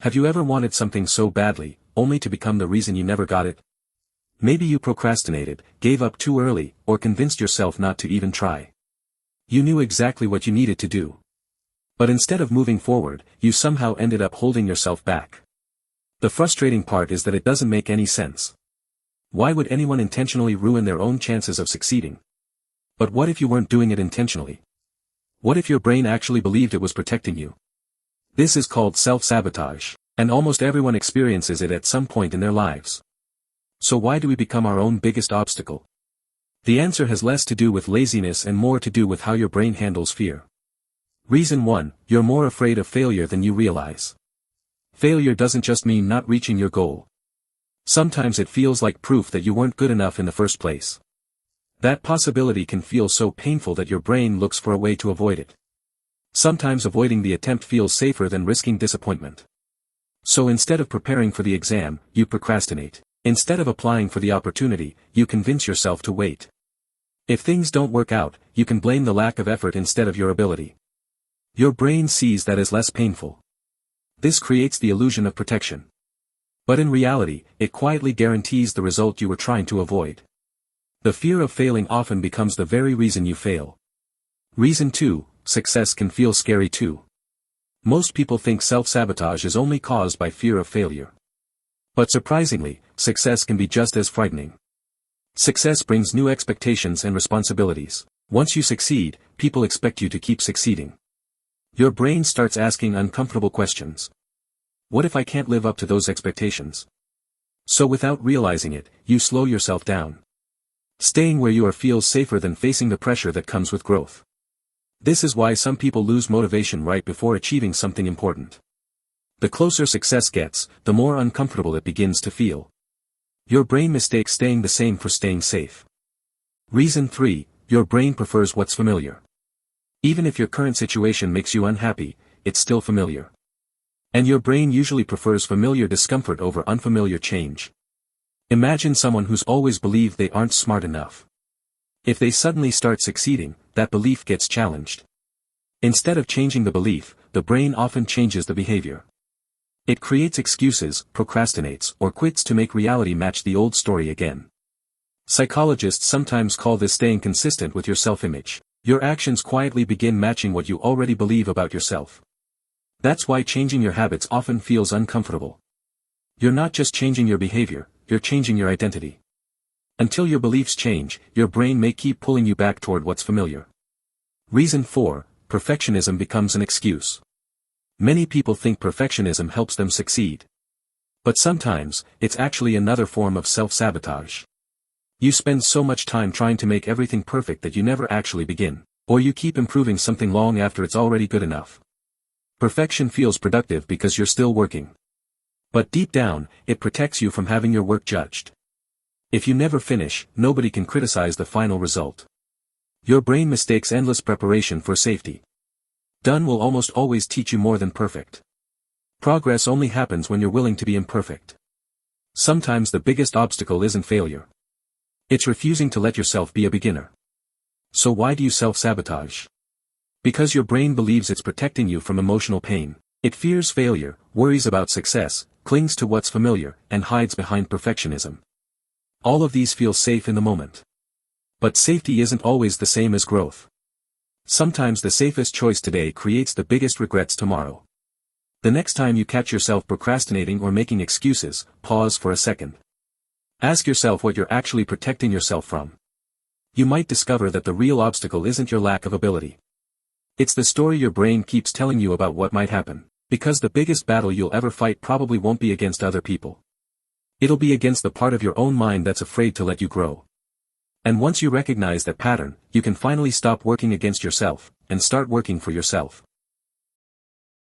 Have you ever wanted something so badly, only to become the reason you never got it? Maybe you procrastinated, gave up too early, or convinced yourself not to even try. You knew exactly what you needed to do. But instead of moving forward, you somehow ended up holding yourself back. The frustrating part is that it doesn't make any sense. Why would anyone intentionally ruin their own chances of succeeding? But what if you weren't doing it intentionally? What if your brain actually believed it was protecting you? This is called self-sabotage, and almost everyone experiences it at some point in their lives. So why do we become our own biggest obstacle? The answer has less to do with laziness and more to do with how your brain handles fear. Reason 1, you're more afraid of failure than you realize. Failure doesn't just mean not reaching your goal. Sometimes it feels like proof that you weren't good enough in the first place. That possibility can feel so painful that your brain looks for a way to avoid it. Sometimes avoiding the attempt feels safer than risking disappointment. So instead of preparing for the exam, you procrastinate. Instead of applying for the opportunity, you convince yourself to wait. If things don't work out, you can blame the lack of effort instead of your ability. Your brain sees that as less painful. This creates the illusion of protection. But in reality, it quietly guarantees the result you were trying to avoid. The fear of failing often becomes the very reason you fail. Reason 2, success can feel scary too. Most people think self-sabotage is only caused by fear of failure. But surprisingly, success can be just as frightening. Success brings new expectations and responsibilities. Once you succeed, people expect you to keep succeeding. Your brain starts asking uncomfortable questions. What if I can't live up to those expectations? So without realizing it, you slow yourself down. Staying where you are feels safer than facing the pressure that comes with growth. This is why some people lose motivation right before achieving something important. The closer success gets, the more uncomfortable it begins to feel. Your brain mistakes staying the same for staying safe. Reason 3, your brain prefers what's familiar. Even if your current situation makes you unhappy, it's still familiar. And your brain usually prefers familiar discomfort over unfamiliar change. Imagine someone who's always believed they aren't smart enough. If they suddenly start succeeding, that belief gets challenged. Instead of changing the belief, the brain often changes the behavior. It creates excuses, procrastinates, or quits to make reality match the old story again. Psychologists sometimes call this staying consistent with your self-image. Your actions quietly begin matching what you already believe about yourself. That's why changing your habits often feels uncomfortable. You're not just changing your behavior, you're changing your identity. Until your beliefs change, your brain may keep pulling you back toward what's familiar. Reason 4, perfectionism becomes an excuse. Many people think perfectionism helps them succeed. But sometimes, it's actually another form of self-sabotage. You spend so much time trying to make everything perfect that you never actually begin, or you keep improving something long after it's already good enough. Perfection feels productive because you're still working. But deep down, it protects you from having your work judged. If you never finish, nobody can criticize the final result. Your brain mistakes endless preparation for safety. Done will almost always teach you more than perfect. Progress only happens when you're willing to be imperfect. Sometimes the biggest obstacle isn't failure. It's refusing to let yourself be a beginner. So why do you self-sabotage? Because your brain believes it's protecting you from emotional pain. It fears failure, worries about success, clings to what's familiar, and hides behind perfectionism. All of these feel safe in the moment. But safety isn't always the same as growth. Sometimes the safest choice today creates the biggest regrets tomorrow. The next time you catch yourself procrastinating or making excuses, pause for a second. Ask yourself what you're actually protecting yourself from. You might discover that the real obstacle isn't your lack of ability. It's the story your brain keeps telling you about what might happen, because the biggest battle you'll ever fight probably won't be against other people. It'll be against the part of your own mind that's afraid to let you grow. And once you recognize that pattern, you can finally stop working against yourself, and start working for yourself.